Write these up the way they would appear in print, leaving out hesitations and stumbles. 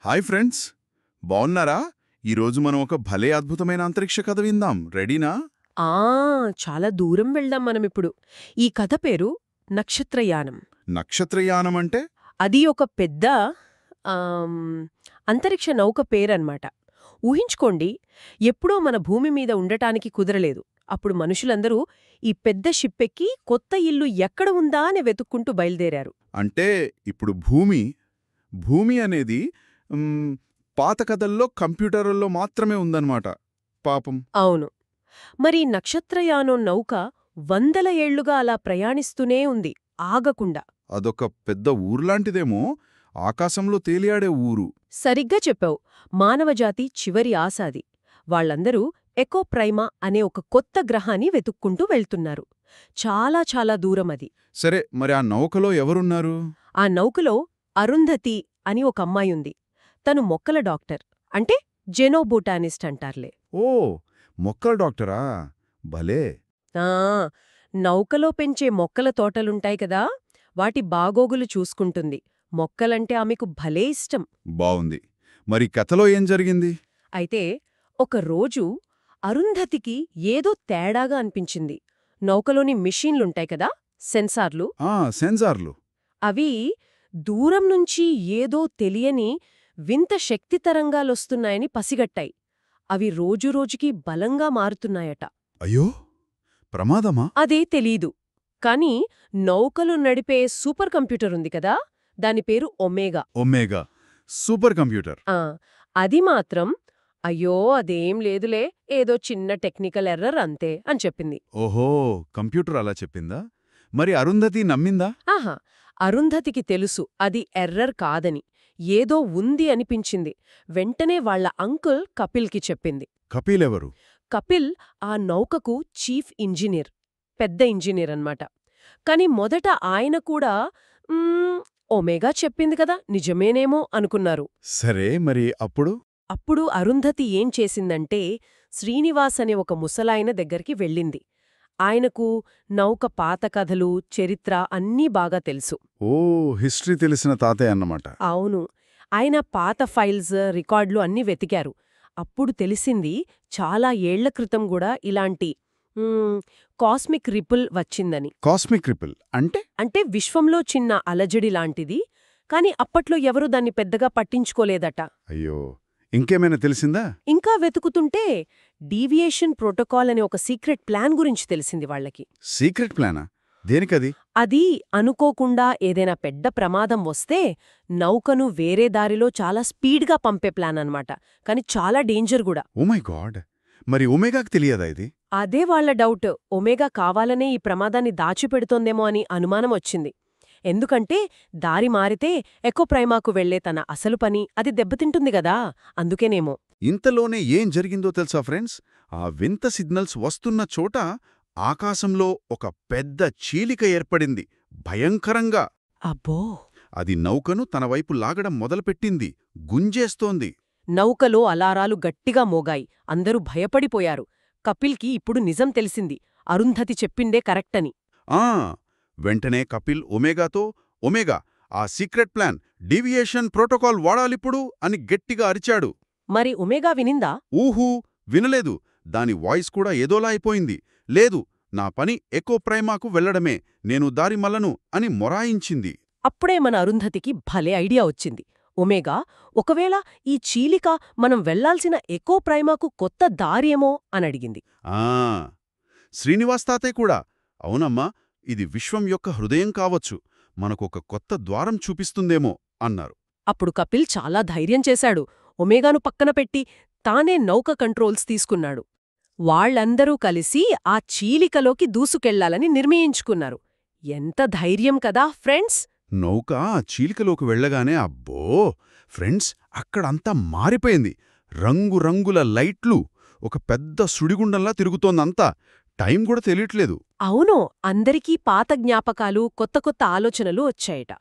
Hi friends, బావున్నారా? ఈరోజు మనం ఒక భలే అద్భుతమైన అంతరిక్ష కథ విందాం. రెడీనా? ఆ చాలా దూరం వెళ్దాం మనమిప్పుడు. ఈ కథ పేరు నక్షత్రయానం. నక్షత్రయానం అంటే? అది ఒక పెద్ద ఆమ్, అంతరిక్ష నౌక పేరన్నమాట. ఊహించుకోండి, ఎప్పుడో మన భూమి మీద ఉండటానికి కుదరలేదు. అప్పుడు మనుషులందరూ ఈ పెద్ద షిప్పెక్కి కొత్త ఇల్లు ఎక్కడ ఉందా అని వెతుక్కుంటూ బయలుదేరారు. అంటే ఇప్పుడు భూమి అనేది పాత కథల్లో కంప్యూటర్లలో మాత్రమే ఉందన్నమాట. పాపం. అవును. మరి నక్షత్రయానం నౌక వందల ఏళ్లుగా అలా ప్రయాణిస్తూనే ఉంది, ఆగకుండా. అదొక పెద్ద ఊర్లాంటిదేమో, ఆకాశంలో తేలియాడే ఊరు. సరిగ్గా చెప్పావు. మానవజాతి చివరి ఆశ అది. వాళ్లందరూ ఎకోప్రైమా అనే ఒక కొత్త గ్రహాన్ని వెతుక్కుంటూ వెళ్తున్నారు. చాలా చాలా దూరమది. సరే, మరి ఆ నౌకలో ఎవరున్నారు? ఆ నౌకలో అరుంధతి అని ఒక అమ్మాయుంది. తను మొక్కల డాక్టర్, అంటే జెనోబోటానిస్ట్ అంటార్లే. ఓ, మొక్కల డాక్టరా? భలే. ఆ నౌకలో పెంచే మొక్కల తోటలుంటాయి కదా, వాటి బాగోగులు చూసుకుంటుంది. మొక్కలంటే ఆమెకు భలే ఇష్టం. బావుంది. మరి కథలో ఏం జరిగింది? అయితే ఒకరోజు అరుంధతికి ఏదో తేడాగా అనిపించింది. నౌకలోని మిషన్లుంటాయి కదా, సెన్సార్లు. సెన్సార్లు. అవి దూరం నుంచి ఏదో తెలియని వింత శక్తి తరంగాలొస్తున్నాయని పసిగట్టాయి. అవి రోజురోజుకీ బలంగా మారుతున్నాయట. అయ్యో, ప్రమాదమా? అదే తెలీదు. కాని నౌకలు నడిపే సూపర్ కంప్యూటర్ ఉంది కదా, దాని పేరు ఒమేగా. Omega super computer. అది మాత్రం అయ్యో అదేం లేదులే, ఏదో చిన్న టెక్నికల్ ఎర్రర్ అంతే అని చెప్పింది. ఓహో, కంప్యూటర్ అలా చెప్పిందా? మరి అరుంధతి నమ్మిందా? ఆహా, అరుంధతికి తెలుసు అది ఎర్రర్ కాదని. ఏదో ఉంది అనిపించింది. వెంటనే వాళ్ల అంకుల్ కపిల్కి చెప్పింది. కపిల్ ఎవరు? కపిల్ ఆ నౌకకు చీఫ్ ఇంజనీర్, పెద్ద ఇంజనీర్ అన్నమాట. కాని మొదట ఆయన కూడా ఒమేగా చెప్పింది కదా, నిజమేనేమో అనుకున్నారు. సరే, మరి అప్పుడు అరుంధతి ఏం చేసిందంటే, శ్రీనివాస్ అనే ఒక ముసలాయన దగ్గరికి వెళ్ళింది. ఆయనకు నౌక పాత కథలు, చరిత్ర అన్నీ బాగా తెలుసు. ఓ, హిస్టరీ తెలిసిన తాతయ్య అన్నమాట. అవును. ఆయన పాత ఫైల్స్, రికార్డులు అన్నీ వెతికారు. అప్పుడు తెలిసింది, చాలా ఏళ్ల క్రితం కూడా ఇలాంటి కాస్మిక్ రిపుల్ వచ్చిందని. కాస్మిక్ రిపుల్ అంటే? అంటే విశ్వంలో చిన్న అలజడి లాంటిది. కాని అప్పట్లో ఎవరూ దాన్ని పెద్దగా పట్టించుకోలేదట. అయ్యో, ఇంకేమైనా తెలిసిందా? ఇంకా వెతుకుతుంటే డీవియేషన్ ప్రోటోకాల్ అనే ఒక సీక్రెట్ ప్లాన్ గురించి తెలిసింది వాళ్లకి. సీక్రెట్ ప్లానా? దేనికది? అది అనుకోకుండా ఏదైనా పెద్ద ప్రమాదం వస్తే నౌకను వేరే దారిలో చాలా స్పీడ్గా పంపే ప్లాన్ అన్నమాట. కాని చాలా డేంజర్ కూడా. ఓ మై గాడ్, మరి ఒమేగాకి తెలియదా ఇది? అదే వాళ్ల డౌట్. ఒమేగా కావాలనే ఈ ప్రమాదాన్ని దాచిపెడుతోందేమో అని అనుమానం వచ్చింది. ఎందుకంటే దారి మారితే ఎకోప్రైమాకు వెళ్లే తన అసలు పని అది దెబ్బతింటుంది గదా, అందుకేనేమో. ఇంతలోనే ఏం జరిగిందో తెలుసా ఫ్రెండ్స్? ఆ వింత సిగ్నల్స్ వస్తున్న చోట ఆకాశంలో ఒక పెద్ద చీలిక ఏర్పడింది, భయంకరంగా. అబ్బో! అది నౌకను తన వైపు లాగడం మొదలుపెట్టింది, గుంజేస్తోంది. నౌకలో అలారాలు గట్టిగా మోగాయి. అందరూ భయపడిపోయారు. కపిల్కి ఇప్పుడు నిజం తెలిసింది, అరుంధతి చెప్పిందే కరెక్టని. వెంటనే కపిల్ ఒమేగాతో, ఒమేగా, ఆ సీక్రెట్ ప్లాన్, డీవియేషన్ ప్రోటోకాల్ వాడాలిప్పుడు అని గట్టిగా అరిచాడు. మరి ఒమేగా వినిందా? ఊహూ, వినలేదు. దాని వాయిస్ కూడా ఏదోలా అయిపోయింది. లేదు, నా పని ఎకోప్రైమాకు వెళ్లడమే, నేను దారి మల్లను అని మొరాయించింది. అప్పుడే మన అరుంధతికి భలే ఐడియా వచ్చింది. ఒమేగా, ఒకవేళ ఈ చీలిక మనం వెళ్లాల్సిన ఎకోప్రైమాకు కొత్త దారేమో అనడిగింది. శ్రీనివాస్ తాతయ్య కూడా, అవునమ్మా, ఇది విశ్వం యొక్క హృదయం కావచ్చు, మనకొక కొత్త ద్వారం చూపిస్తుందేమో అన్నారు. అప్పుడు కపిల్ చాలా ధైర్యం చేశాడు. ఒమేగాను పక్కన పెట్టి తానే నౌక కంట్రోల్స్ తీసుకున్నాడు. వాళ్లందరూ కలిసి ఆ చీలికలోకి దూసుకెళ్లాలని నిర్ణయించుకున్నారు. ఎంత ధైర్యం కదా ఫ్రెండ్స్! నౌక ఆ చీలికలోకి వెళ్లగానే అబ్బో ఫ్రెండ్స్, అక్కడంతా మారిపోయింది. రంగురంగుల లైట్లు, ఒక పెద్ద సుడిగుండంలా తిరుగుతోందంతా. టైం కూడా తెలియట్లేదు. అవును, అందరికీ పాత జ్ఞాపకాలు, కొత్త కొత్త ఆలోచనలు వచ్చాయట.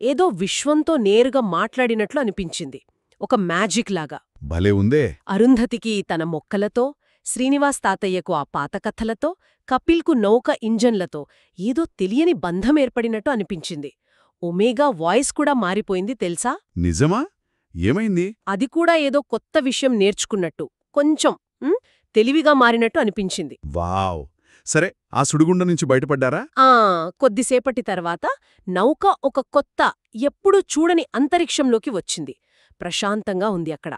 ఏదో విశ్వంతో నేరుగా మాట్లాడినట్లు అనిపించింది, ఒక మ్యాజిక్ లాగా. భలే ఉందే! అరుంధతికి తన మొక్కలతో, శ్రీనివాస్ తాతయ్యకు ఆ పాత కథలతో, కపిల్కు నౌక ఇంజన్లతో ఏదో తెలియని బంధం ఏర్పడినట్టు అనిపించింది. ఒమేగా వాయిస్ కూడా మారిపోయింది తెలుసా? నిజమా? ఏమైంది? అది కూడా ఏదో కొత్త విషయం నేర్చుకున్నట్టు కొంచెం తెలివిగా మారినట్టు అనిపించింది. వావ్! సరే, ఆ సుడిగుండ నుంచి బయటపడ్డారా? ఆ కొద్దిసేపటి తర్వాత నౌక ఒక కొత్త, ఎప్పుడూ చూడని అంతరిక్షంలోకి వచ్చింది. ప్రశాంతంగా ఉంది అక్కడ.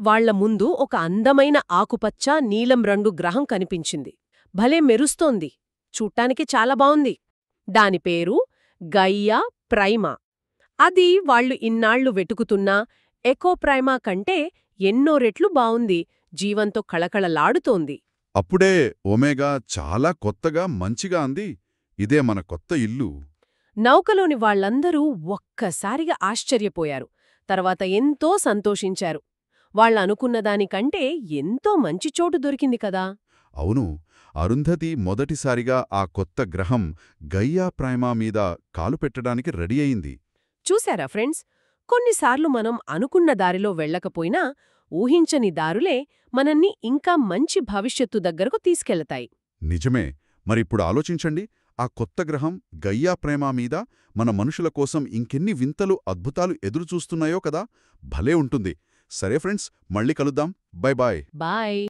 వాళ్ల ముందు ఒక అందమైన ఆకుపచ్చ, నీలం రంగు గ్రహం కనిపించింది. భలే మెరుస్తోంది. చూట్టానికి చాలా బావుంది. దాని పేరు గైయా ప్రైమా. అది వాళ్లు ఇన్నాళ్లు వెతుకుతున్న ఎకోప్రైమా కంటే ఎన్నో రెట్లు బావుంది. జీవంతో కళకళలాడుతోంది. అప్పుడే ఒమేగా చాలా కొత్తగా మంచిగా అంది. ఇదే మన కొత్త ఇల్లు. నౌకలోని వాళ్లందరూ ఒక్కసారిగా ఆశ్చర్యపోయారు. తర్వాత ఎంతో సంతోషించారు. వాళ్లనుకున్నదానికంటే ఎంతో మంచి చోటు దొరికింది కదా. అవును, అరుంధతి మొదటిసారిగా ఆ కొత్త గ్రహం గైయా ప్రైమా మీద కాలు పెట్టడానికి రెడీ అయింది. చూశారా ఫ్రెండ్స్, కొన్నిసార్లు మనం అనుకున్న దారిలో వెళ్ళకపోయినా ఊహించని దారులే మనల్ని ఇంకా మంచి భవిష్యత్తు దగ్గరకు తీసుకెళతాయి. నిజమే. మరిప్పుడు ఆలోచించండి, ఆ కొత్త గ్రహం గైయా ప్రైమా మీద మన మనుషుల కోసం ఇంకెన్ని వింతలు, అద్భుతాలు ఎదురుచూస్తున్నాయో కదా. భలే ఉంటుంది. సరే ఫ్రెండ్స్, మళ్ళీ కలుద్దాం. Bye bye. బాయ్.